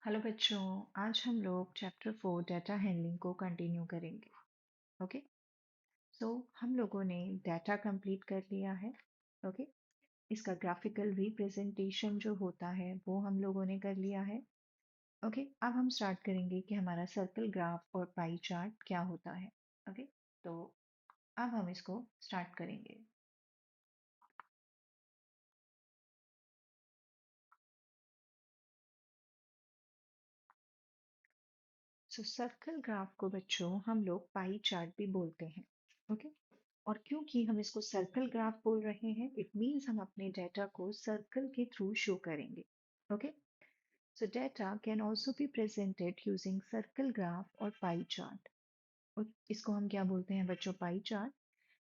Hello बच्चों। आज हम लोग चैप्टर 4 डाटा हैंडलिंग को कंटिन्यू करेंगे। ओके। सो हम लोगों ने डाटा कंप्लीट कर लिया है। ओके। इसका ग्राफिकल रिप्रेजेंटेशन जो होता है वो हम लोगों ने कर लिया है। ओके। अब हम स्टार्ट करेंगे कि हमारा सर्कल ग्राफ और पाई चार्ट क्या होता है। ओके। तो अब हम इसको स्टार्ट करेंगे। सो सर्कल ग्राफ को बच्चों हम लोग पाई चार्ट भी बोलते हैं। ओके। और क्योंकि हम इसको सर्कल ग्राफ बोल रहे हैं इट मीन्स हम अपने डेटा को सर्कल के थ्रू शो करेंगे। Okay. So data can also be presented using circle graph और पाई चार्ट। और इसको हम क्या बोलते हैं बच्चों? Pie chart.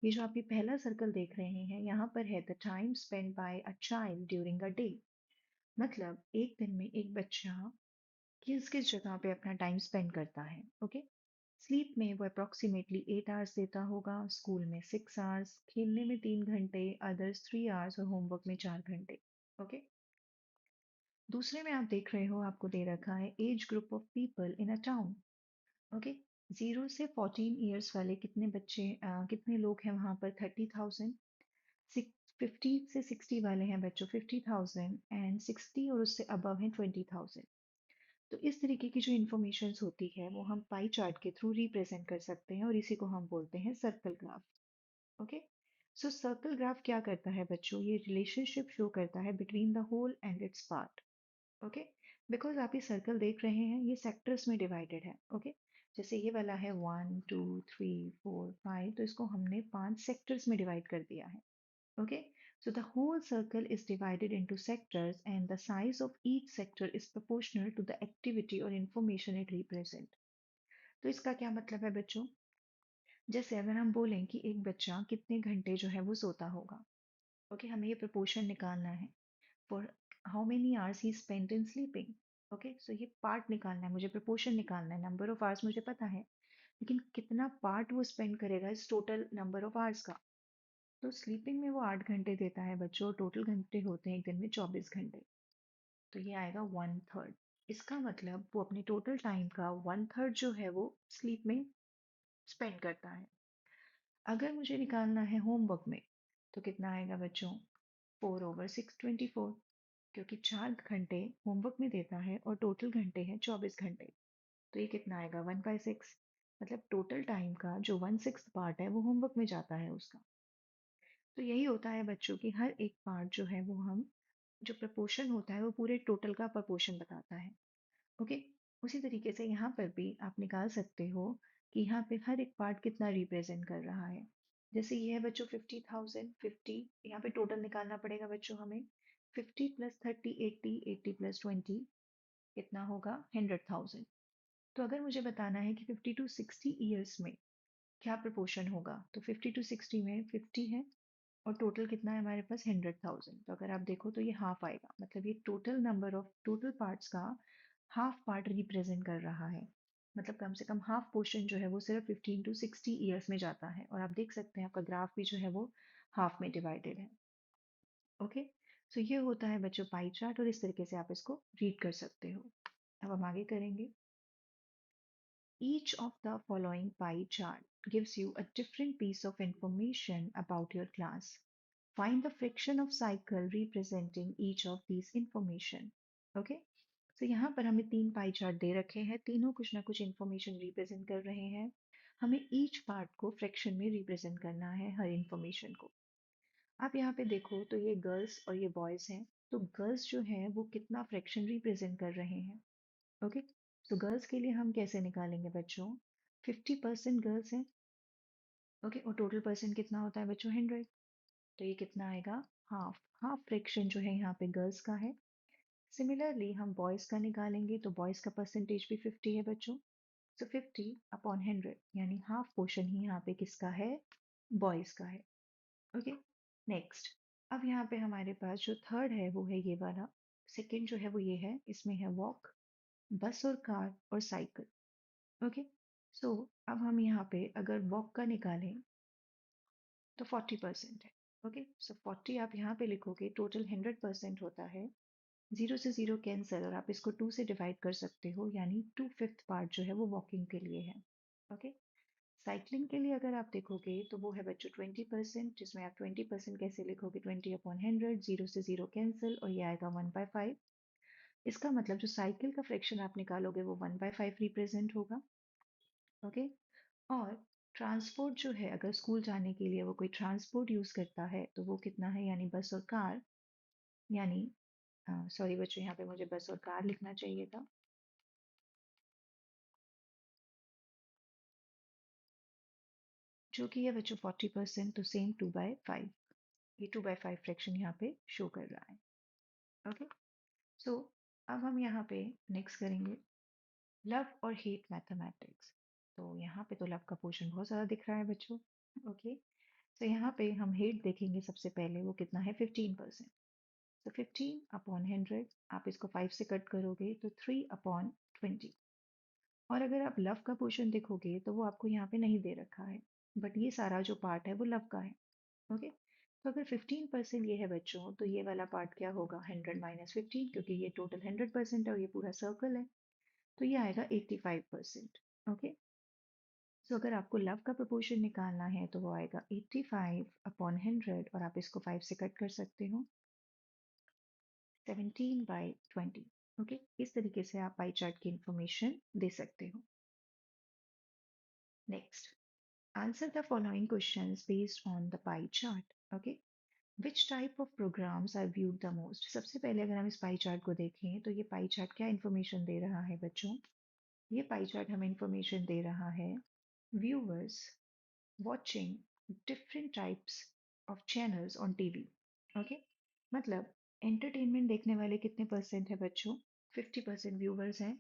ये जो आप ये पहला सर्कल देख रहे हैं यहाँ पर है the time spend by a child during a day. मतलब एक दिन में एक बच्चा किस किस जगह पे अपना टाइम स्पेंड करता है। ओके। स्लीप में वो अप्रोक्सीमेटली 8 आवर्स देता होगा, स्कूल में 6 आवर्स, खेलने में 3 घंटे, अदर्स 3 आवर्स और होमवर्क में 4 घंटे। ओके। दूसरे में आप देख रहे हो आपको दे रखा है age group of people in a town. Okay. 0 से 14 ईयर्स वाले कितने बच्चे कितने लोग हैं वहां पर? 30,000। 50 से 60 वाले हैं बच्चों 50,000 एंड 60 और उससे अबव हैं 20,000। तो इस तरीके की जो इन्फॉर्मेशन होती है वो हम पाई चार्ट के थ्रू रिप्रेजेंट कर सकते हैं और इसी को हम बोलते हैं circle graph. Okay. So circle graph क्या करता है बच्चों? ये रिलेशनशिप शो करता है between the whole and its part. Okay. Because आप ये सर्कल देख रहे हैं ये सेक्टर्स में डिवाइडेड है। ओके। जैसे ये वाला है 1 2 3 4 5, तो इसको हमने 5 सेक्टर्स में डिवाइड कर दिया है। Okay, so the whole circle is divided into sectors and the size of each sector is proportional to the activity or information it represent. तो इसका क्या मतलब है बच्चों? जैसे अगर हम बोलें कि एक बच्चा कितने घंटे जो है वो सोता होगा। ओके। हमें ये प्रोपोर्शन निकालना है for how many hours he spent in sleeping. Okay. So ये पार्ट निकालना है मुझे, प्रोपोर्शन निकालना है। नंबर ऑफ आवर्स मुझे पता है, लेकिन कितना पार्ट वो स्पेंड करेगा इस टोटल नंबर ऑफ आवर्स का। तो स्लीपिंग में वो 8 घंटे देता है बच्चों, टोटल घंटे होते हैं एक दिन में 24 घंटे। तो ये आएगा 1/3। इसका मतलब वो अपने टोटल टाइम का 1/3 जो है वो स्लीप में स्पेंड करता है। अगर मुझे निकालना है होमवर्क में तो कितना आएगा बच्चों? 4/6 24, क्योंकि 4 घंटे होमवर्क में देता है और टोटल घंटे हैं 24 घंटे। तो ये कितना आएगा? 1/6। मतलब टोटल टाइम का जो 1/6 पार्ट है वो होमवर्क में जाता है उसका। तो यही होता है बच्चों की हर एक पार्ट जो है वो हम जो प्रपोर्शन होता है वो पूरे टोटल का प्रपोर्शन बताता है। ओके। उसी तरीके से यहाँ पर भी आप निकाल सकते हो कि यहाँ पे हर एक पार्ट कितना रिप्रेजेंट कर रहा है। जैसे ये है बच्चों 50,000, 50 यहाँ पे टोटल निकालना पड़ेगा बच्चों हमें। 50 + 30 80, 80 + 20 कितना होगा? 100,000। तो अगर मुझे बताना है कि 50 to 60 ईयर्स में क्या प्रपोर्शन होगा, तो 50 to 60 में 50 है और टोटल कितना है हमारे पास? 100,000। तो अगर आप देखो तो ये हाफ आएगा, मतलब ये total number of total parts का हाफ पार्ट रिप्रेजेंट कर रहा है। मतलब कम से कम हाफ पोर्शन जो है वो सिर्फ 15 to 60 ईयर्स में जाता है। और आप देख सकते हैं आपका ग्राफ भी जो है वो हाफ में डिवाइडेड है। ओके। सो ये होता है बच्चों पाई चार्ट और इस तरीके से आप इसको रीड कर सकते हो। अब हम आगे करेंगे। Each of the following pie chart gives you a different piece of information about your class. Find the fraction of cycle representing each of these information. Okay? तो यहाँ पर हमें 3 पाई चार्ट दे रखे हैं, तीनों कुछ ना कुछ इंफॉर्मेशन रिप्रेजेंट कर रहे हैं। हमें ईच पार्ट को फ्रैक्शन में रिप्रेजेंट करना है हर इंफॉर्मेशन को। आप यहाँ पे देखो तो ये गर्ल्स और ये बॉयज हैं। तो गर्ल्स जो हैं वो कितना फ्रैक्शन रिप्रेजेंट कर रहे हैं। ओके। तो गर्ल्स के लिए हम कैसे निकालेंगे बच्चों? 50% गर्ल्स हैं। ओके। और टोटल पर्सन कितना होता है बच्चों? 100। तो ये कितना आएगा? हाफ। हाफ फ्रैक्शन जो है यहाँ पे गर्ल्स का है। सिमिलरली हम बॉयज का निकालेंगे तो बॉयज का परसेंटेज भी 50 है बच्चों। सो 50/100 यानी हाफ पोर्शन ही यहाँ पे किसका है? बॉयज का है। ओके। नेक्स्ट। अब यहाँ पे हमारे पास जो थर्ड है वो है ये वाला। सेकेंड जो है वो ये है, इसमें है वॉक, बस और कार और साइकिल। ओके। सो अब हम यहाँ पे अगर वॉक का निकालें तो 40% है। ओके। सो 40 आप यहाँ पे लिखोगे, टोटल 100% होता है। जीरो से जीरो कैंसिल और आप इसको टू से डिवाइड कर सकते हो, यानी टू फिफ्थ पार्ट जो है वो वॉकिंग के लिए है। ओके। साइकिलिंग के लिए अगर आप देखोगे तो वो है बच्चों 20%, जिसमें आप 20% कैसे लिखोगे, 20/100, जीरो से जीरो कैंसिल और ये आएगा 1/5। इसका मतलब जो साइकिल का फ्रैक्शन आप निकालोगे वो 1/5 रिप्रेजेंट होगा। ओके। और ट्रांसपोर्ट जो है, अगर स्कूल जाने के लिए वो कोई ट्रांसपोर्ट यूज करता है तो वो कितना है, यानी बस और कार, यानी सॉरी बच्चों, यहाँ पे मुझे बस और कार लिखना चाहिए था, जो कि है बच्चों 40%, तो सेम 2/5, ये 2/5 फ्रैक्शन यहाँ पे शो कर रहा है। ओके। सो अब हम यहाँ पे नेक्स्ट करेंगे लव और हेट मैथमेटिक्स। तो यहाँ पे तो लव का पोर्शन बहुत ज़्यादा दिख रहा है बच्चों। ओके। तो यहाँ पे हम हेट देखेंगे, सबसे पहले वो कितना है, 15%। तो 15/100, आप इसको 5 से कट करोगे तो 3/20। और अगर आप लव का पोर्शन देखोगे तो वो आपको यहाँ पे नहीं दे रखा है, बट ये सारा जो पार्ट है वो लव का है। ओके। तो अगर 15% ये है बच्चों, तो ये वाला पार्ट क्या होगा, 100 - 15, क्योंकि ये टोटल 100% है और ये पूरा सर्कल है, तो ये आएगा 85%। ओके। सो अगर आपको लव का प्रपोर्शन निकालना है तो वो आएगा 85/100 और आप इसको 5 से कट कर सकते हो, 17/20। ओके। इस तरीके से आप पाई चार्ट की इंफॉर्मेशन दे सकते हो। Next, answer the following questions based on the pie chart. Okay. Which type of programs are viewed the most? सबसे पहले अगर हम इस पाई चार्ट को देखें तो ये पाई चार्ट क्या इंफॉर्मेशन दे रहा है बच्चों, ये पाई चार्ट हमें इंफॉर्मेशन दे रहा है viewers watching different types of channels on TV. Okay. मतलब एंटरटेनमेंट देखने वाले कितने परसेंट है बच्चों, 50% व्यूवर्स हैं,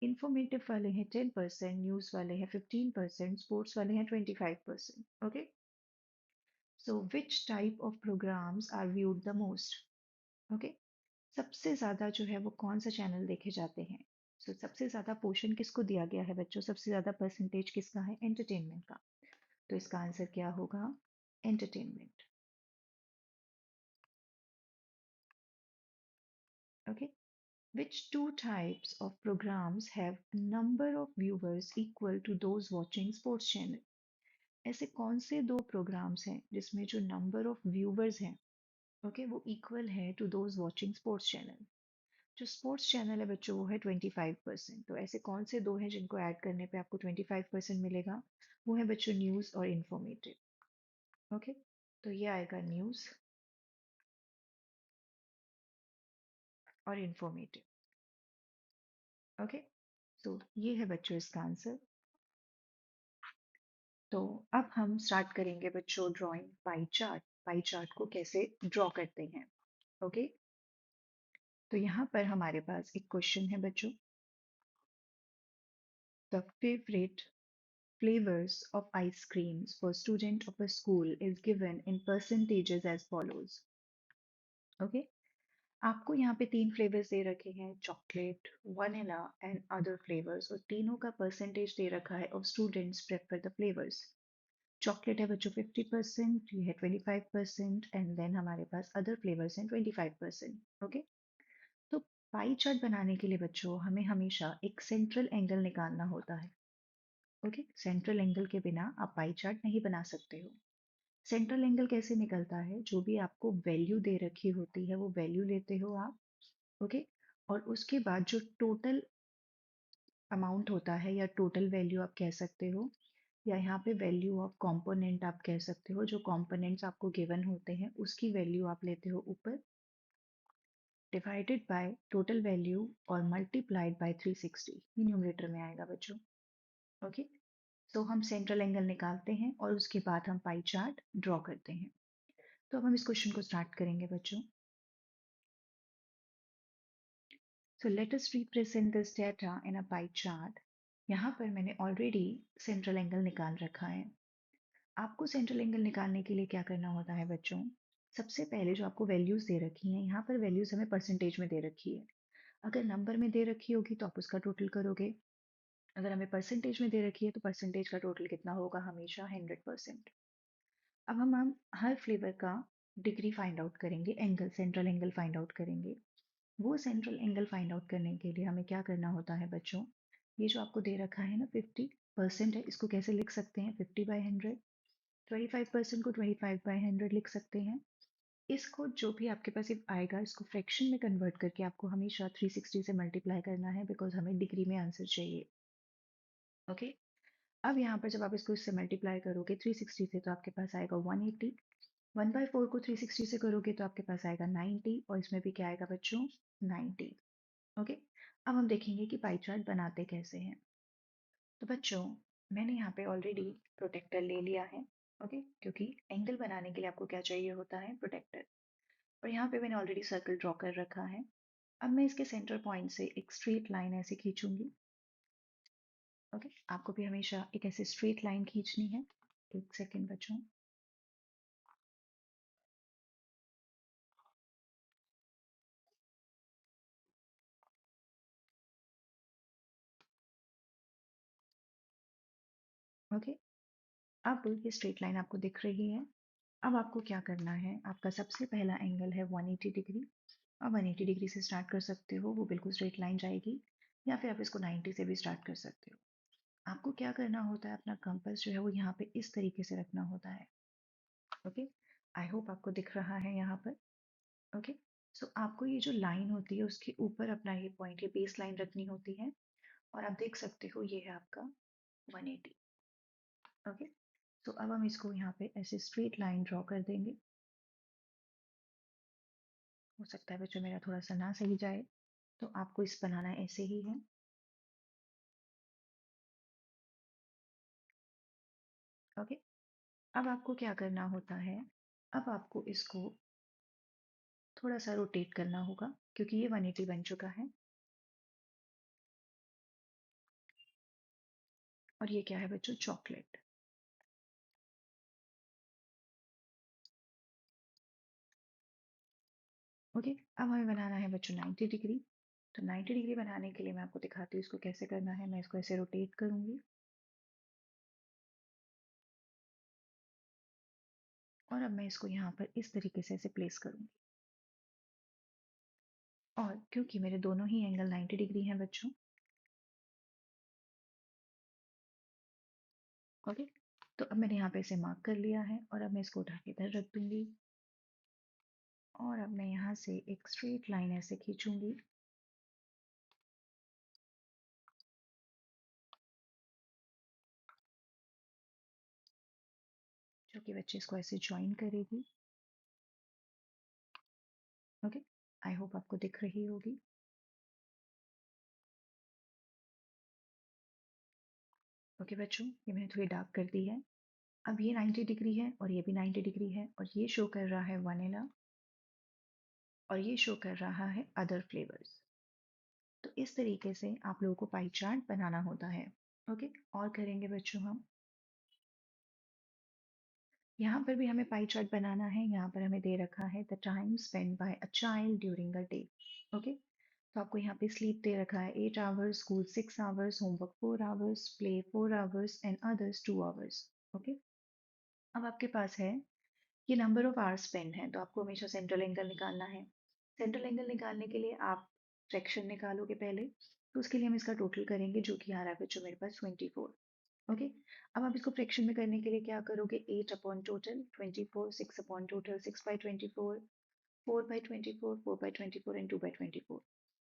इंफॉर्मेटिव वाले हैं 10%, न्यूज़ वाले हैं 15%, स्पोर्ट्स वाले हैं 25%। Okay. So which type of programs are viewed the most. Okay. सबसे ज़्यादा जो है वो कौन सा चैनल देखे जाते हैं। सबसे ज़्यादा पोर्शन किसको दिया गया है बच्चों, सबसे ज़्यादा परसेंटेज किसका है, एंटरटेनमेंट का। तो इसका आंसर क्या होगा, entertainment. Okay. Which two types of programs have number of viewers equal to those watching sports channel? ऐसे कौन से दो प्रोग्राम्स हैं जिसमें जो नंबर ऑफ व्यूवर्स हैं, ओके, वो इक्वल है to those watching sports channel. जो स्पोर्ट्स चैनल है बच्चों वो है 25%। तो ऐसे कौन से दो हैं जिनको ऐड करने पे आपको 25% मिलेगा, वो है बच्चों न्यूज़ और इंफॉर्मेटिव। ओके। तो ये आएगा न्यूज़ और इंफॉर्मेटिव। ओके। तो ये है बच्चों इसका आंसर। तो अब हम स्टार्ट करेंगे बच्चों drawing pie chart. Pie chart को कैसे ड्रॉ करते हैं। ओके। तो यहाँ पर हमारे पास एक क्वेश्चन है बच्चों, the favourite flavors of ice creams for student of a school is given in percentages as follows. Okay. आपको यहाँ पे तीन फ्लेवर्स दे रखे हैं, chocolate, vanilla and other flavours, और तीनों का परसेंटेज दे रखा है of students prefer the flavours. Chocolate है बच्चों 50%, ये है 25%, एंड देन हमारे पास अदर फ्लेवर्स हैं 25%। ओके। तो पाई चार्ट बनाने के लिए बच्चों हमें हमेशा एक सेंट्रल एंगल निकालना होता है। ओके। सेंट्रल एंगल के बिना आप पाई चार्ट नहीं बना सकते हो। सेंट्रल एंगल कैसे निकलता है, जो भी आपको वैल्यू दे रखी होती है वो वैल्यू लेते हो आप। ओके। और उसके बाद जो टोटल अमाउंट होता है या टोटल वैल्यू आप कह सकते हो, या यहाँ पे वैल्यू ऑफ कंपोनेंट आप कह सकते हो, जो कंपोनेंट्स आपको गिवन होते हैं उसकी वैल्यू आप लेते हो ऊपर, डिवाइडेड बाय टोटल वैल्यू और मल्टीप्लाइड बाय 360, ये न्यूमरेटर में आएगा बच्चों। ओके। तो हम सेंट्रल एंगल निकालते हैं और उसके बाद हम पाई चार्ट ड्रॉ करते हैं। तो अब हम इस क्वेश्चन को स्टार्ट करेंगे बच्चों। So let us represent this data in a pie chart. यहाँ पर मैंने ऑलरेडी सेंट्रल एंगल निकाल रखा है। आपको सेंट्रल एंगल निकालने के लिए क्या करना होता है बच्चों, सबसे पहले जो आपको वैल्यूज दे रखी हैं, यहाँ पर वैल्यूज हमें परसेंटेज में दे रखी है। अगर नंबर में दे रखी होगी तो आप उसका टोटल करोगे, अगर हमें परसेंटेज में दे रखी है तो परसेंटेज का टोटल कितना होगा, हमेशा 100%। अब हम हर फ्लेवर का डिग्री फाइंड आउट करेंगे, angle, central angle find out करेंगे। वो सेंट्रल एंगल फाइंड आउट करने के लिए हमें क्या करना होता है बच्चों, ये जो आपको दे रखा है ना 50% है, इसको कैसे लिख सकते हैं 50/100। 25% को 25/100 लिख सकते हैं। इसको जो भी आपके पास ये आएगा इसको फ्रैक्शन में कन्वर्ट करके आपको हमेशा 360 से मल्टीप्लाई करना है, बिकॉज हमें डिग्री में आंसर चाहिए। ओके, अब यहाँ पर जब आप इसको इससे मल्टीप्लाई करोगे 360 से तो आपके पास आएगा 180। 1/4 को 360 से करोगे तो आपके पास आएगा 90, और इसमें भी क्या आएगा बच्चों 90। ओके, अब हम देखेंगे कि पाई चार्ट बनाते कैसे हैं। तो बच्चों मैंने यहाँ पे ऑलरेडी प्रोटेक्टर ले लिया है। ओके, क्योंकि एंगल बनाने के लिए आपको क्या चाहिए होता है प्रोटेक्टर, और यहाँ पे मैंने ऑलरेडी सर्कल ड्रॉ कर रखा है। अब मैं इसके सेंटर पॉइंट से एक स्ट्रेट लाइन ऐसे खींचूंगी। ओके, आपको भी हमेशा एक ऐसे स्ट्रेट लाइन खींचनी है। एक सेकेंड बच्चों। ओके, अब ये स्ट्रेट लाइन आपको दिख रही है। अब आपको क्या करना है, आपका सबसे पहला एंगल है 180 डिग्री। आप 180 डिग्री से स्टार्ट कर सकते हो, वो बिल्कुल स्ट्रेट लाइन जाएगी, या फिर आप इसको 90 से भी स्टार्ट कर सकते हो। आपको क्या करना होता है, अपना कंपास जो है वो यहाँ पे इस तरीके से रखना होता है। ओके, आई होप आपको दिख रहा है यहाँ पर। ओके, सो आपको ये जो लाइन होती है उसके ऊपर अपना ये पॉइंट, ये बेस लाइन रखनी होती है, और आप देख सकते हो ये है आपका 180। ओके, तो अब हम इसको यहाँ पे ऐसे स्ट्रेट लाइन ड्रॉ कर देंगे। हो सकता है बच्चों मेरा थोड़ा सा ना सही जाए, तो आपको इस बनाना ऐसे ही है। ओके, अब आपको क्या करना होता है, अब आपको इसको थोड़ा सा रोटेट करना होगा, क्योंकि ये 180 बन चुका है। और ये क्या है बच्चों, चॉकलेट। ओके, अब हमें बनाना है बच्चों 90 डिग्री। तो 90 डिग्री बनाने के लिए मैं आपको दिखाती हूँ इसको कैसे करना है। मैं इसको ऐसे रोटेट करूंगी, और अब मैं इसको यहाँ पर इस तरीके से ऐसे प्लेस करूंगी। और क्योंकि मेरे दोनों ही एंगल 90 डिग्री हैं बच्चों, ओके, तो अब मैंने यहाँ पे इसे मार्क कर लिया है, और अब मैं इसको उठा के इधर रख दूंगी, और अब मैं यहाँ से एक स्ट्रेट लाइन ऐसे खींचूंगी। जो कि बच्चे इसको ऐसे ज्वाइन करेगी। ओके, आई होप आपको दिख रही होगी। ओके बच्चों, ये मैंने थोड़ी डार्क कर दी है। अब ये 90 डिग्री है, और ये भी 90 डिग्री है, और ये शो कर रहा है वनीला, और ये शो कर रहा है अदर फ्लेवर्स। तो इस तरीके से आप लोगों को पाई चार्ट बनाना होता है। ओके, और करेंगे बच्चों हम। यहाँ पर भी हमें पाई चार्ट बनाना है। यहाँ पर हमें दे रखा है the time spend by a child during a day. Okay, तो आपको यहाँ पे स्लीप दे रखा है 8 hours, school 6 hours, homework 4 hours, play 4 hours and others 2 hours. Okay, अब आपके पास है ये नंबर ऑफ आवर्स स्पेंड है, तो आपको हमेशा सेंट्रल एंगल निकालना है। सेंट्रल एंगल निकालने के लिए आप फ्रैक्शन निकालोगे पहले, तो उसके लिए हम इसका टोटल करेंगे, जो कि आ रहा है बच्चों मेरे पास 24। ओके, अब आप इसको फ्रैक्शन में करने के लिए क्या करोगे, 8/टोटल 24, 6/टोटल 6/24, 4/24, 4/24 एंड 2/24।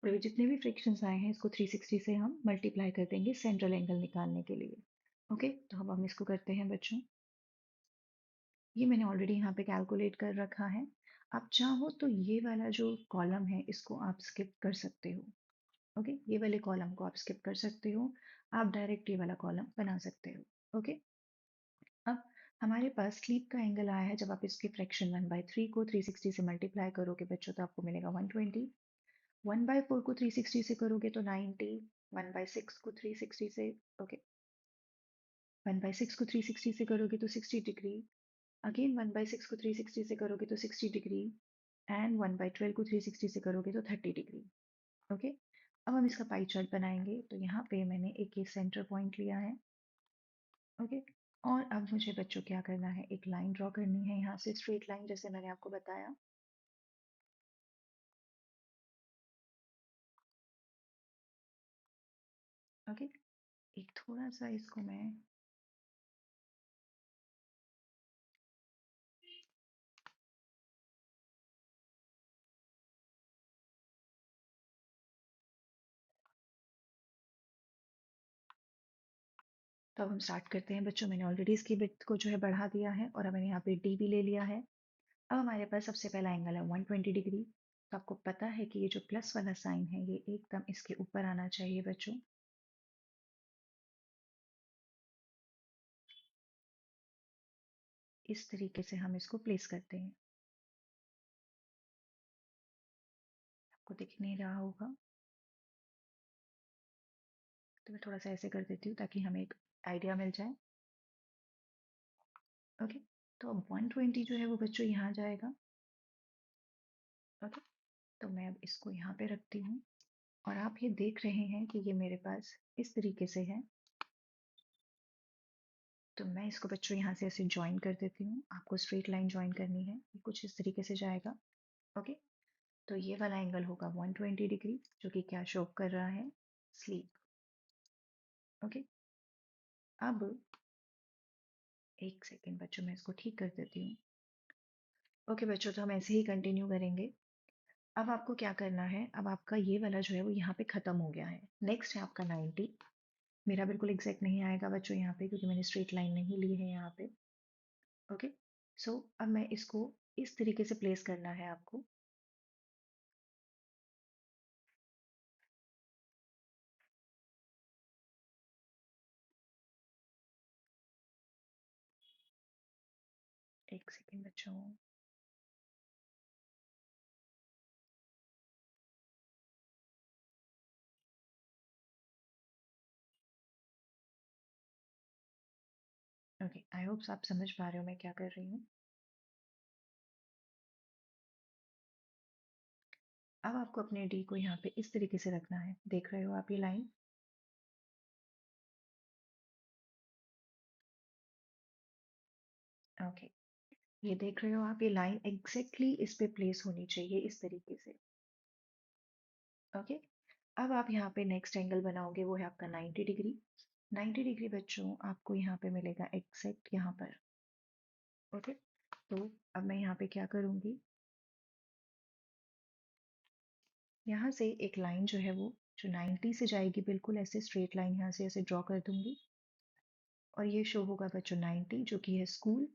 और ये जितने भी फ्रैक्शंस आए हैं इसको 360 से हम मल्टीप्लाई कर देंगे सेंट्रल एंगल निकालने के लिए। ओके, तो अब हम इसको करते हैं बच्चों। ये मैंने ऑलरेडी यहाँ पे कैलकुलेट कर रखा है। आप चाहो तो ये वाला जो कॉलम है इसको आप स्किप कर सकते हो। ओके, ये वाले कॉलम को आप स्किप कर सकते हो, आप डायरेक्ट ये वाला कॉलम बना सकते हो। ओके, अब हमारे पास स्लीप का एंगल आया है, जब आप इसके फ्रैक्शन 1/3 को 360 से मल्टीप्लाई करोगे बच्चों तो आपको मिलेगा 120। 1/4 को 360 से करोगे तो 90। 1/6 को 360 से, ओके, 1/6 को 360 से करोगे तो 60 डिग्री। अगेन 1/6 को 360 से करोगे तो 60 डिग्री, एंड 1/12 को 360 से करोगे तो 30 डिग्री। ओके, अब हम इसका पाई चार्ट बनाएंगे। तो यहाँ पे मैंने एक ये सेंटर पॉइंट लिया है। ओके, और अब मुझे बच्चों क्या करना है, एक लाइन ड्रॉ करनी है यहाँ से, स्ट्रेट लाइन, जैसे मैंने आपको बताया। ओके, एक थोड़ा सा इसको मैं तो अब हम स्टार्ट करते हैं बच्चों। मैंने ऑलरेडी इसकी विड्थ को जो है बढ़ा दिया है और अब मैंने यहाँ पे डी भी ले लिया है। अब हमारे पास सबसे पहला एंगल है 120 डिग्री। तो आपको पता है कि ये जो प्लस वाला साइन है ये एकदम इसके ऊपर आना चाहिए बच्चों। इस तरीके से हम इसको प्लेस करते हैं। आपको दिख नहीं रहा होगा तो मैं थोड़ा सा ऐसे कर देती हूँ ताकि हमें एक आइडिया मिल जाए। ओके, तो अब 120 जो है वो बच्चों यहाँ जाएगा। ओके, तो मैं अब इसको यहाँ पे रखती हूँ और आप ये देख रहे हैं कि ये मेरे पास इस तरीके से है। तो मैं इसको बच्चों यहाँ से ऐसे ज्वाइन कर देती हूँ। आपको स्ट्रेट लाइन ज्वाइन करनी है, ये कुछ इस तरीके से जाएगा। ओके, तो ये वाला एंगल होगा 120 डिग्री जो कि क्या शो कर रहा है, स्लीप। ओके, अब एक सेकेंड बच्चों मैं इसको ठीक कर देती हूँ। ओके बच्चों, तो हम ऐसे ही कंटिन्यू करेंगे। अब आपको क्या करना है, अब आपका ये वाला जो है वो यहाँ पे खत्म हो गया है। नेक्स्ट है आपका 90। मेरा बिल्कुल एग्जैक्ट नहीं आएगा बच्चों यहाँ पे क्योंकि मैंने स्ट्रेट लाइन नहीं ली है यहाँ पे। ओके, सो अब मैं इसको इस तरीके से प्लेस करना है आपको। एक सेकेंड बच्चों। ओके, आई होप आप समझ पा रहे हो मैं क्या कर रही हूँ। अब आपको अपने डी को यहाँ पे इस तरीके से रखना है। देख रहे हो आप ये लाइन? ओके, ये देख रहे हो आप ये लाइन एग्जैक्टली इस पे प्लेस होनी चाहिए इस तरीके से। ओके, अब आप यहाँ पे नेक्स्ट एंगल बनाओगे वो है आपका 90 डिग्री। 90 डिग्री बच्चों आपको यहाँ पे मिलेगा एग्जैक्ट यहाँ पर। ओके, तो अब मैं यहाँ पे क्या करूँगी, यहाँ से एक लाइन जो है वो जो 90 से जाएगी बिल्कुल ऐसे स्ट्रेट लाइन यहाँ से ऐसे ड्रॉ कर दूंगी और ये शो होगा बच्चों 90 जो कि है स्कूल।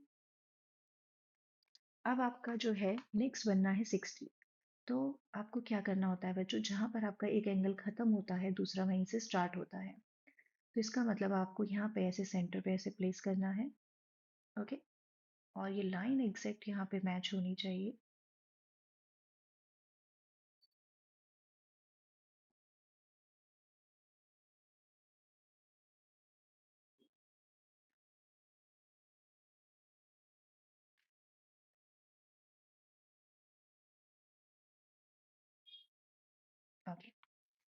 अब आपका जो है नेक्स्ट बनना है 60। तो आपको क्या करना होता है बच्चों, जहाँ पर आपका एक एंगल खत्म होता है दूसरा वहीं से स्टार्ट होता है। तो इसका मतलब आपको यहाँ पे ऐसे सेंटर पे ऐसे प्लेस करना है। ओके, और ये लाइन एग्जैक्ट यहाँ पे मैच होनी चाहिए। ओके,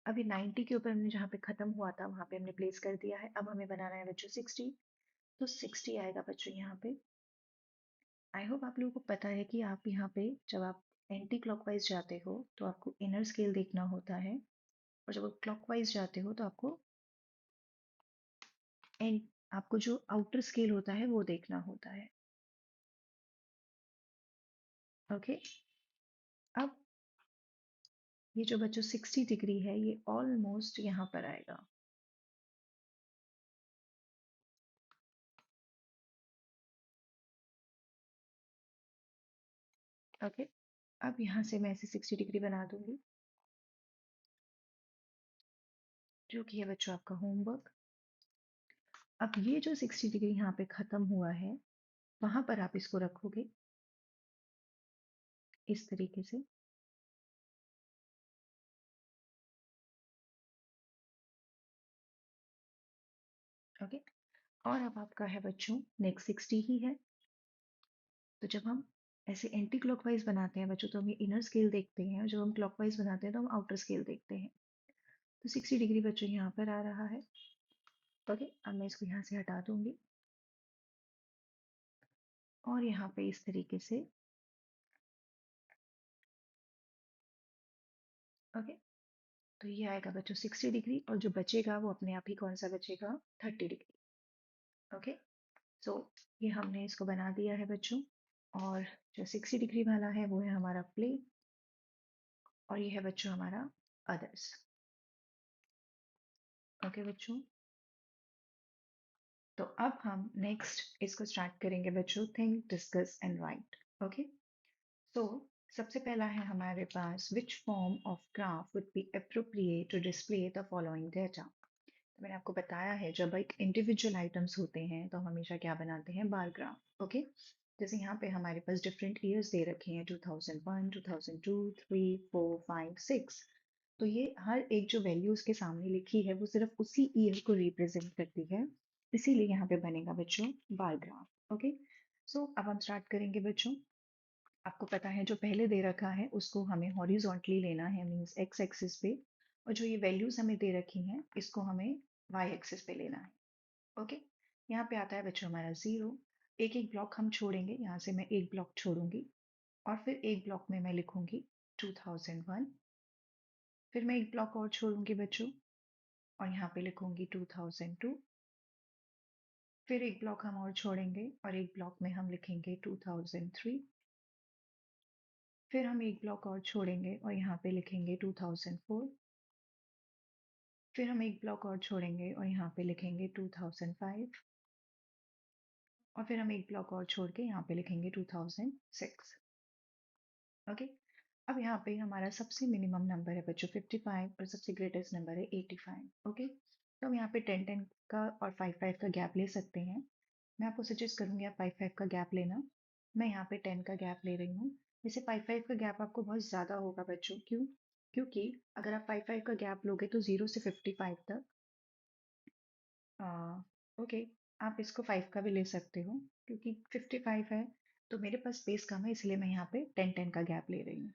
अब ये 90 के ऊपर हमने जहाँ पे खत्म हुआ था वहां पे हमने प्लेस कर दिया है। अब हमें बनाना है बच्चों 60। तो 60 आएगा बच्चों यहाँ पे। आई होप आप लोगों को पता है कि आप यहाँ पे जब आप एंटी क्लॉकवाइज जाते हो तो आपको इनर स्केल देखना होता है और जब आप क्लॉकवाइज जाते हो तो एंड आपको जो आउटर स्केल होता है वो देखना होता है। ओके, अब ये जो बच्चों 60 डिग्री है ये ऑलमोस्ट यहाँ पर आएगा। ओके, अब यहाँ से मैं ऐसे 60 डिग्री बना दूंगी जो कि है बच्चों आपका होमवर्क। अब ये जो 60 डिग्री यहाँ पे खत्म हुआ है वहां पर आप इसको रखोगे इस तरीके से। ओके, और अब आपका है बच्चों नेक्स्ट 60 ही है। तो जब हम ऐसे एंटी क्लॉकवाइज बनाते हैं बच्चों तो हम ये इनर स्केल देखते हैं और जब हम क्लॉकवाइज बनाते हैं तो हम आउटर स्केल देखते हैं। तो 60 डिग्री बच्चों यहाँ पर आ रहा है। ओके, अब मैं इसको यहाँ से हटा दूंगी और यहाँ पे इस तरीके से। ओके, तो ये आएगा बच्चों 60 डिग्री, और जो बचेगा वो अपने आप ही कौन सा बचेगा, 30 डिग्री। ओके, सो ये हमने इसको बना दिया है बच्चों। और जो 60 डिग्री वाला है वो है हमारा प्ले, और ये है बच्चों हमारा अदर्स। ओके बच्चों, तो अब हम नेक्स्ट इसको स्टार्ट करेंगे बच्चों, think discuss and write. Okay, so सबसे पहला है हमारे पास, which form of graph would be appropriate to display the following data. तो मैंने आपको बताया है जब एक इंडिविजुअल आइटम्स होते हैं तो हम हमेशा क्या बनाते हैं, बार ग्राफ। ओके, जैसे यहाँ पे हमारे पास डिफरेंट ईयर्स दे रखे हैं, 2001, 2002, 3, 4, 5, 6। तो ये हर एक जो वैल्यू उसके सामने लिखी है वो सिर्फ उसी ईयर को रिप्रेजेंट करती है, इसीलिए यहाँ पे बनेगा बच्चों बार ग्राफ। ओके, सो अब हम स्टार्ट करेंगे बच्चों। आपको पता है जो पहले दे रखा है उसको हमें हॉरिजॉन्टली लेना है, मींस एक्स एक्सिस पे, और जो ये वैल्यूज हमें दे रखी हैं इसको हमें वाई एक्सिस पे लेना है। ओके, यहाँ पे आता है बच्चों हमारा 0। एक एक ब्लॉक हम छोड़ेंगे, यहाँ से मैं एक ब्लॉक छोड़ूंगी, और फिर एक ब्लॉक में मैं लिखूंगी 2001। फिर मैं एक ब्लॉक और छोड़ूंगी बच्चों, और यहाँ पे लिखूंगी 2002। फिर एक ब्लॉक हम और छोड़ेंगे, और एक ब्लॉक में हम लिखेंगे 2003। फिर हम एक ब्लॉक और छोड़ेंगे और यहाँ पे लिखेंगे 2004। फिर हम एक ब्लॉक और छोड़ेंगे और यहाँ पे लिखेंगे 2005। और फिर हम एक ब्लॉक और छोड़ के यहाँ पे लिखेंगे 2006। ओके, अब यहाँ पे हमारा सबसे मिनिमम नंबर है बच्चों 55, और सबसे ग्रेटेस्ट नंबर है 85। ओके, तो हम यहाँ पे 10-10 का और 5-5 का गैप ले सकते हैं। मैं आपको सजेस्ट करूंगी आप 5-5 का गैप लेना। मैं यहाँ पे 10 का गैप ले रही हूँ। वैसे 5-5 का गैप आपको बहुत ज़्यादा होगा बच्चों, क्यों? क्योंकि अगर आप 5-5 का गैप लोगे तो 0 से 55 तक, ओके, आप इसको 5 का भी ले सकते हो, क्योंकि 55 है तो मेरे पास स्पेस कम है, इसलिए मैं यहाँ पे 10-10 का गैप ले रही हूँ।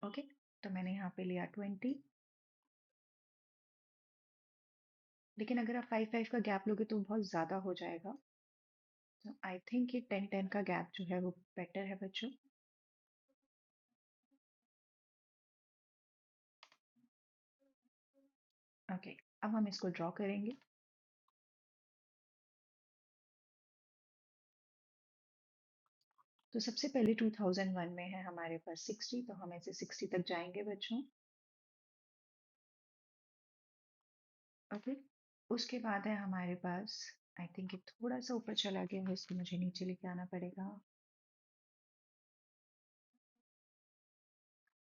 ओके, तो मैंने यहाँ पे लिया 20। लेकिन अगर आप 5-5 का गैप लोगे तो बहुत ज़्यादा हो जाएगा, तो आई थिंक ये 10-10 का गैप जो है वो बेटर है बच्चों। ओके, अब हम इसको ड्रॉ करेंगे। तो सबसे पहले 2001 में है हमारे पास 60, तो हम ऐसे 60 तक जाएंगे बच्चों। ओके, उसके बाद है हमारे पास, आई थिंक ये थोड़ा सा ऊपर चला गया है, इसको मुझे नीचे लेके आना पड़ेगा।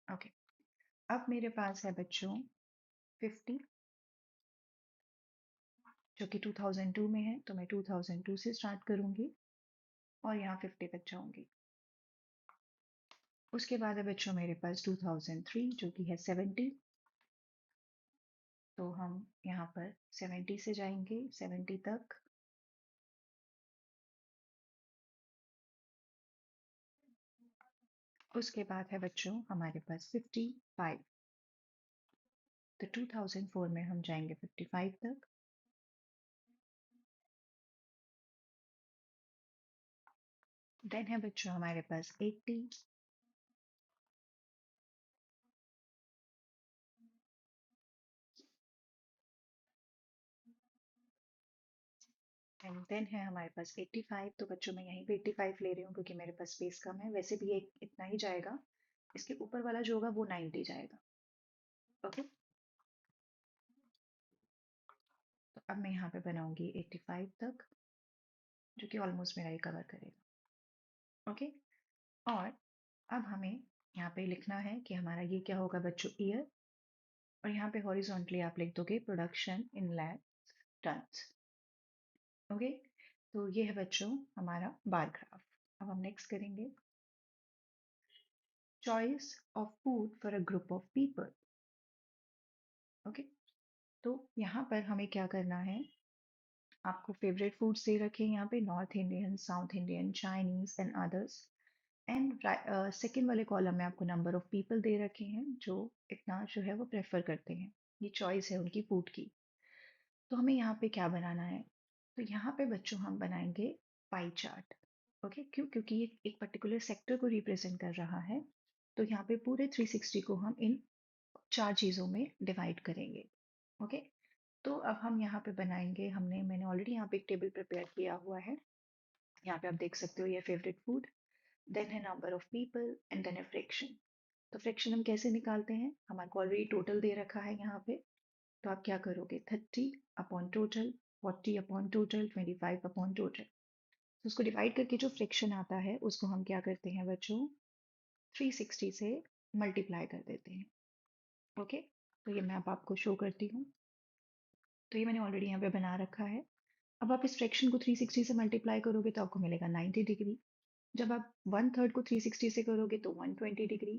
ओके, अब मेरे पास है बच्चों 50, जो कि 2002 में है, तो मैं 2002 से स्टार्ट करूंगी और यहाँ 50 तक जाऊंगी। उसके बाद है बच्चों मेरे पास 2003, जो कि है 70। तो हम यहाँ पर 70 से जाएंगे 70 तक। उसके बाद है बच्चों हमारे पास 55। तो 2004 में हम जाएंगे 55 तक। देन है बच्चों हमारे पास 80। एंड देन है हमारे पास 85। तो बच्चों मैं यहीं पे 85 ले रही हूँ क्योंकि मेरे पास स्पेस कम है, वैसे भी एक इतना ही जाएगा। इसके ऊपर वाला जो होगा वो 90 जाएगा। ओके, तो अब मैं यहाँ पे बनाऊंगी 85 तक, जो कि ऑलमोस्ट मेरा ये कवर करेगा। ओके, और अब हमें यहाँ पे लिखना है कि हमारा ये क्या होगा बच्चों, ईयर। और यहाँ पे हॉरिजॉन्टली आप लिख दोगे production in lakh tons. Okay, तो ये है बच्चों हमारा बार ग्राफ। अब हम नेक्स्ट करेंगे, choice of food for a group of people. Okay, तो यहाँ पर हमें क्या करना है, आपको फेवरेट फूड्स दे रखे हैं यहाँ पे, north Indian, south Indian, Chinese and others. And second वाले कॉलम में आपको नंबर ऑफ पीपल दे रखे हैं जो इतना जो है वो प्रेफर करते हैं। ये चॉइस है उनकी फूड की। तो हमें यहाँ पे क्या बनाना है, तो यहाँ पे बच्चों हम बनाएंगे पाई चार्ट। ओके, क्यों? क्योंकि ये एक पर्टिकुलर सेक्टर को रिप्रेजेंट कर रहा है। तो यहाँ पे पूरे 360 को हम इन 4 चीज़ों में डिवाइड करेंगे। ओके, तो अब हम यहाँ पे बनाएंगे, मैंने ऑलरेडी यहाँ पे एक टेबल प्रिपेयर किया हुआ है। यहाँ पे आप देख सकते हो ये फेवरेट फूड, देन है number of people and then है फ्रैक्शन। तो फ्रैक्शन हम कैसे निकालते हैं, हमारे को ऑलरेडी टोटल दे रखा है यहाँ पे। तो आप क्या करोगे, 30 upon total, 40 upon total, 25 upon total. तो उसको डिवाइड करके जो फ्रैक्शन आता है उसको हम क्या करते हैं बच्चों, 360 से मल्टीप्लाई कर देते हैं। ओके, तो ये मैं अब आपको शो करती हूँ। तो ये मैंने ऑलरेडी यहाँ पे बना रखा है। अब आप इस फ्रैक्शन को 360 से मल्टीप्लाई करोगे तो आपको मिलेगा 90 डिग्री। जब आप 1/3 को 360 से करोगे तो 120 डिग्री।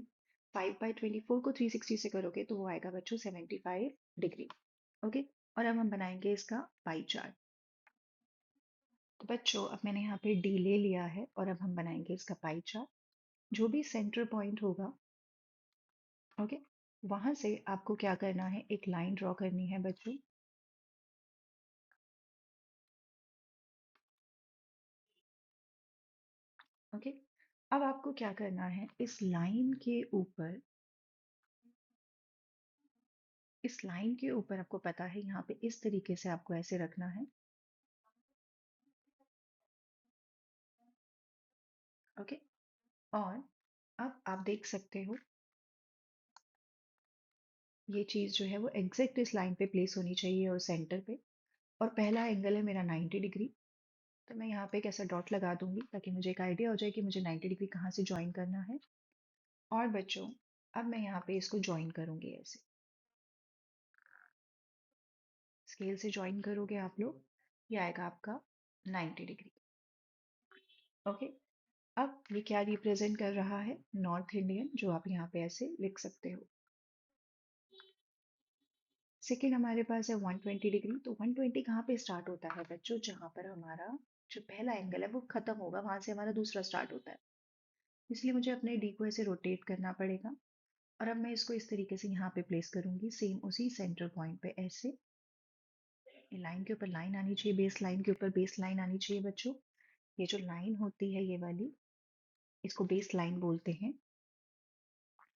5/24 को 360 से करोगे तो वो आएगा बच्चों 75 डिग्री। ओके, और अब हम बनाएंगे इसका पाई चार्ट। तो बच्चों अब मैंने यहाँ पे डी ले लिया है और अब हम बनाएंगे इसका पाई चार्ट। जो भी सेंटर पॉइंट होगा, ओके, वहां से आपको क्या करना है, एक लाइन ड्रॉ करनी है बच्चों। ओके, अब आपको क्या करना है, इस लाइन के ऊपर आपको पता है यहाँ पे इस तरीके से आपको ऐसे रखना है। ओके, और अब आप देख सकते हो ये चीज जो है वो एग्जैक्ट इस लाइन पे प्लेस होनी चाहिए और सेंटर पे। और पहला एंगल है मेरा 90 डिग्री। तो मैं यहाँ पे एक ऐसा डॉट लगा दूंगी ताकि मुझे एक आइडिया हो जाए कि मुझे 90 डिग्री कहाँ से ज्वाइन करना है। और बच्चों अब मैं यहाँ पे इसको ज्वाइन करूंगी ऐसे, स्केल से ज्वाइन करोगे आप लोग, ये आएगा आपका 90 डिग्री। ओके, अब ये क्या रिप्रेजेंट कर रहा है, नॉर्थ इंडियन, जो आप यहाँ पे ऐसे लिख सकते हो। सेकेंड हमारे पास है 120 डिग्री। तो 120 कहाँ पे स्टार्ट होता है बच्चों, जहाँ पर हमारा जो पहला एंगल है वो खत्म होगा, वहां से हमारा दूसरा स्टार्ट होता है। इसलिए मुझे अपने डी को ऐसे रोटेट करना पड़ेगा। और अब मैं इसको इस तरीके से यहाँ पे प्लेस करूंगी, सेम उसी सेंटर पॉइंट पे ऐसे। लाइन के ऊपर लाइन आनी चाहिए, बेस लाइन के ऊपर बेस लाइन आनी चाहिए बच्चों। ये जो लाइन होती है ये वाली, इसको बेस लाइन बोलते हैं।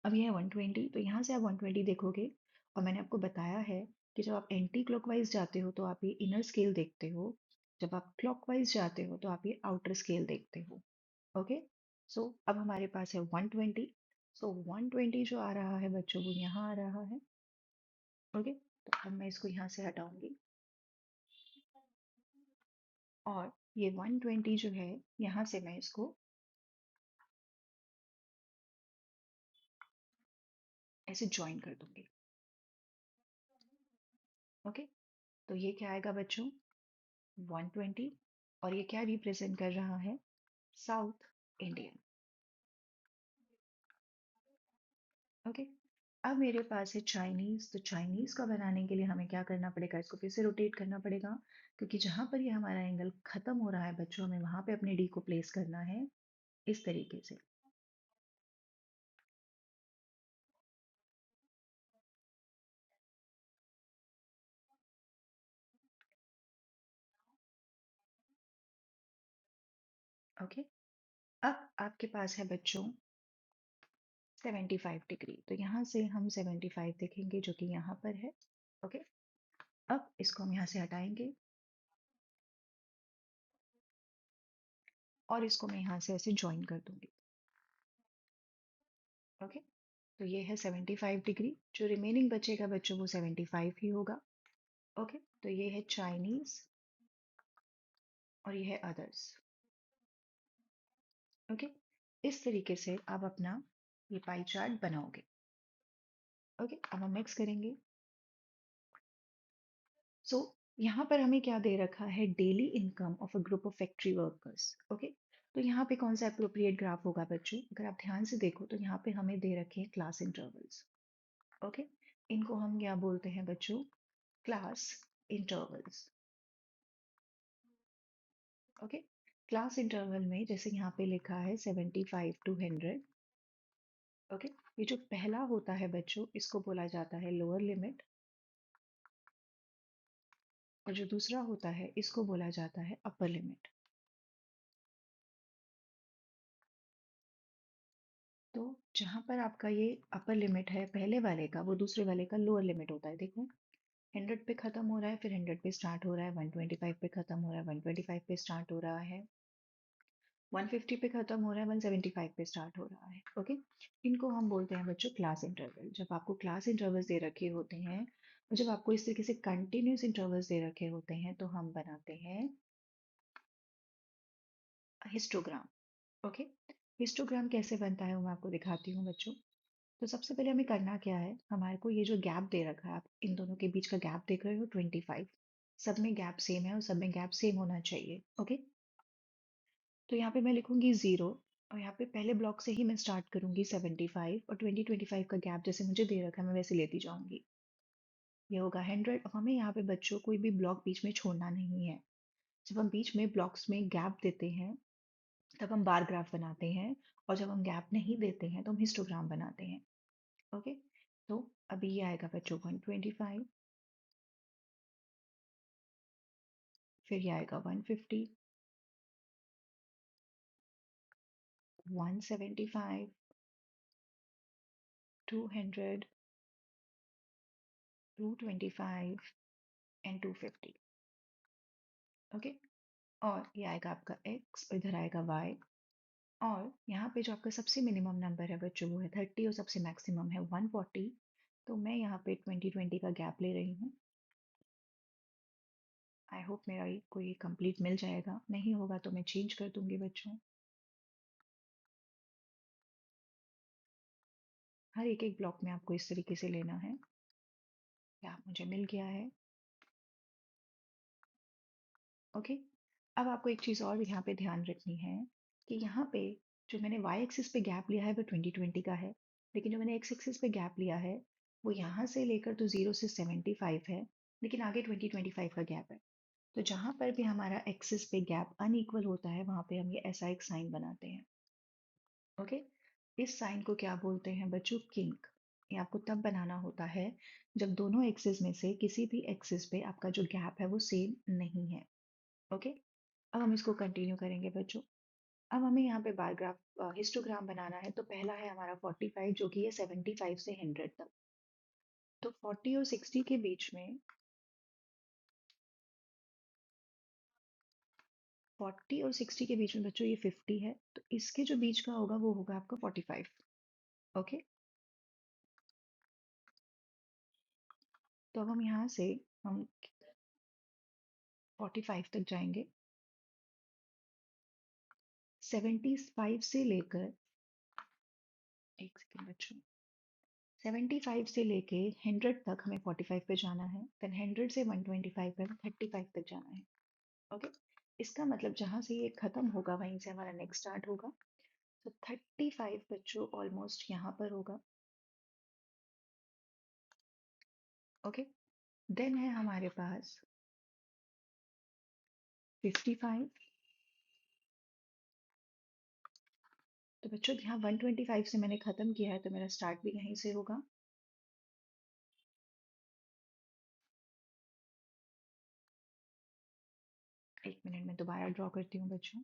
अब ये है 120, तो यहाँ से आप 120 देखोगे। और मैंने आपको बताया है कि जब आप एंटी क्लॉकवाइज जाते हो तो आप ये इनर स्केल देखते हो, जब आप क्लॉकवाइज जाते हो तो आप ये आउटर स्केल देखते हो। ओके, सो अब हमारे पास है 120। सो 120 जो आ रहा है बच्चों वो यहाँ आ रहा है। ओके, तो अब मैं इसको यहाँ से हटाऊंगी और ये 120 जो है यहाँ से मैं इसको ऐसे ज्वाइन कर दूंगी। ओके, तो ये क्या आएगा बच्चों, 120। और ये क्या रिप्रेजेंट कर रहा है, साउथ इंडियन। ओके, अब मेरे पास है चाइनीज। तो चाइनीज का बनाने के लिए हमें क्या करना पड़ेगा, इसको फिर से रोटेट करना पड़ेगा, क्योंकि जहां पर ये हमारा एंगल खत्म हो रहा है बच्चों, हमें वहां पे अपने डी को प्लेस करना है इस तरीके से। ओके, अब आपके पास है बच्चों 75 डिग्री। तो यहाँ से हम 75 देखेंगे जो कि यहाँ पर है। ओके, अब इसको हम यहाँ से हटाएंगे और इसको मैं यहाँ से ऐसे ज्वाइन कर दूंगी। ओके, तो ये है 75 डिग्री। जो रिमेनिंग बचेगा बच्चों वो 75 ही होगा। ओके, तो ये है चाइनीज और ये है अदर्स। ओके, इस तरीके से आप अपना ये पाई चार्ट बनाओगे। ओके, अब हम नेक्स्ट करेंगे। सो यहाँ पर हमें क्या दे रखा है, daily income of a group of factory workers. Okay, तो यहाँ पे कौन सा अप्रोप्रिएट ग्राफ होगा बच्चों, अगर आप ध्यान से देखो तो यहाँ पे हमें दे रखे हैं क्लास इंटरवल्स। ओके, इनको हम क्या बोलते हैं बच्चों, class intervals. Okay, class interval में जैसे यहाँ पे लिखा है 75 टू 100। ओके, ये जो पहला होता है बच्चों इसको बोला जाता है लोअर लिमिट, और जो दूसरा होता है इसको बोला जाता है अपर लिमिट। तो जहाँ पर आपका ये अपर लिमिट है पहले वाले का, वो दूसरे वाले का लोअर लिमिट होता है। देखो, 100 पे खत्म हो रहा है, फिर 100 पे स्टार्ट हो रहा है, 125 पे खत्म हो रहा है, 125 पे स्टार्ट हो रहा है, 150 पे खत्म हो रहा है, 175 पे स्टार्ट हो रहा है। ओके, इनको हम बोलते हैं बच्चों क्लास इंटरवल। जब आपको क्लास इंटरवल्स दे रखे होते हैं, और जब आपको इस तरीके से कंटिन्यूस इंटरवल्स दे रखे होते हैं, तो हम बनाते हैं हिस्टोग्राम। ओके, हिस्टोग्राम कैसे बनता है वो मैं आपको दिखाती हूँ बच्चों। तो सबसे पहले हमें करना क्या है, हमारे को ये जो गैप दे रखा है, आप इन दोनों के बीच का गैप देख रहे हो 25, सब में गैप सेम है और सब में गैप सेम होना चाहिए। ओके, तो यहाँ पे मैं लिखूंगी 0, और यहाँ पे पहले ब्लॉक से ही मैं स्टार्ट करूंगी 75, और 20-25 का गैप जैसे मुझे दे रखा है मैं वैसे लेती जाऊंगी। ये होगा 100। अब हमें यहाँ पे बच्चों कोई भी ब्लॉक बीच में छोड़ना नहीं है। जब हम बीच में ब्लॉक्स में गैप देते हैं तब हम बार ग्राफ बनाते हैं, और जब हम गैप नहीं देते हैं तो हम हिस्टोग्राम बनाते हैं। ओके, तो अभी ये आएगा बच्चों 125, फिर ये आएगा 150, 175, 200, 225 एंड 250। ओके, और ये आएगा आपका x, और इधर आएगा y, और यहाँ पे जो आपका सबसे मिनिमम नंबर है बच्चों वो है 30, और सबसे मैक्सिमम है 140। तो मैं यहाँ पे 20-20 का गैप ले रही हूँ। आई होप मेरा ये कोई कंप्लीट मिल जाएगा, नहीं होगा तो मैं चेंज कर दूंगी बच्चों। हर एक एक ब्लॉक में आपको इस तरीके से लेना है। गैप मुझे मिल गया है। ओके, अब आपको एक चीज़ और यहाँ पे ध्यान रखनी है कि यहाँ पे जो मैंने y एक्सिस पे गैप लिया है वो 20-20 का है, लेकिन जो मैंने x एक्सिस पे गैप लिया है वो यहाँ से लेकर तो 0 से 75 है, लेकिन आगे 20-25 का गैप है। तो जहाँ पर भी हमारा एक्सिस पे गैप अनइक्वल होता है वहाँ पे हम ये ऐसा एक साइन बनाते हैं। ओके, इस साइन को क्या बोलते हैं बच्चों, किंक। ये आपको तब बनाना होता है जब दोनों एक्सिस में से किसी भी एक्सिस पे आपका जो गैप है वो सेम नहीं है। ओके, अब हम इसको कंटिन्यू करेंगे बच्चों। अब हमें यहाँ पे बार ग्राफ हिस्टोग्राम बनाना है। तो पहला है हमारा 45, जो कि है 75 से 100 तक। तो 40 और 60 के बीच में, 40 और 60 के बीच में बच्चों ये 50 है, तो इसके जो बीच का होगा वो होगा आपका 45। ओके, तो अब हम यहाँ से हम 45 तक जाएंगे। 75 से लेकर, एक सेकेंड बच्चों, 75 से लेके 100 तक हमें 45 पे जाना है, देन 100 से 125 पे 35 तक जाना है। ओके, इसका मतलब जहां से ये खत्म होगा वहीं से हमारा नेक्स्ट स्टार्ट होगा। तो 35 बच्चों ऑलमोस्ट यहाँ पर होगा। ओके, देन है हमारे पास 55। तो बच्चों यहाँ 125 से मैंने खत्म किया है, तो मेरा स्टार्ट भी यहीं से होगा। एक मिनट में दोबारा ड्रॉ करती हूँ बच्चों।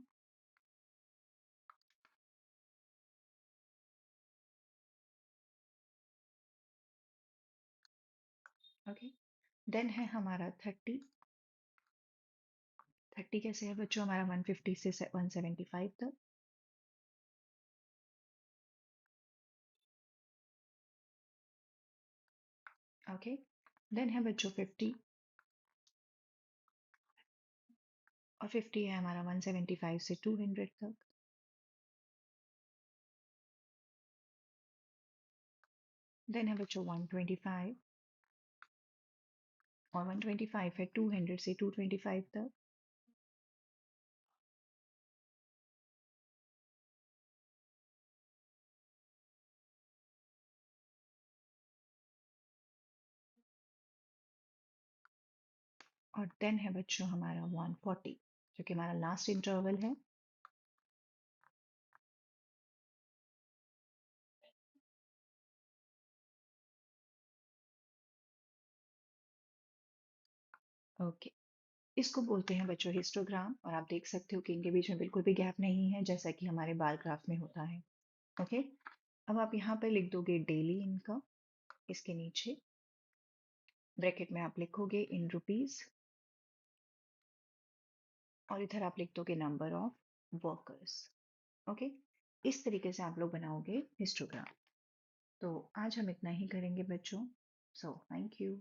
ओके, देन है हमारा 30। 30 कैसे है बच्चों, हमारा 150 से 175 तक। ओके, देन है बच्चों 50, और 50 है हमारा 175 से 200 तक। देन है बच्चों 125, और 125 है 200 से 225 तक। और देन है बच्चों हमारा 140, जो कि हमारा लास्ट इंटरवल है। ओके, इसको बोलते हैं बच्चों हिस्टोग्राम, और आप देख सकते हो कि इनके बीच में बिल्कुल भी गैप नहीं है, जैसा कि हमारे बार ग्राफ में होता है। ओके, अब आप यहाँ पे लिख दोगे डेली इनकम, इसके नीचे ब्रैकेट में आप लिखोगे इन रुपीज, और इधर आप लिख दोगे नंबर ऑफ वर्कर्स। ओके, इस तरीके से आप लोग बनाओगे हिस्टोग्राम। तो आज हम इतना ही करेंगे बच्चों। So thank you.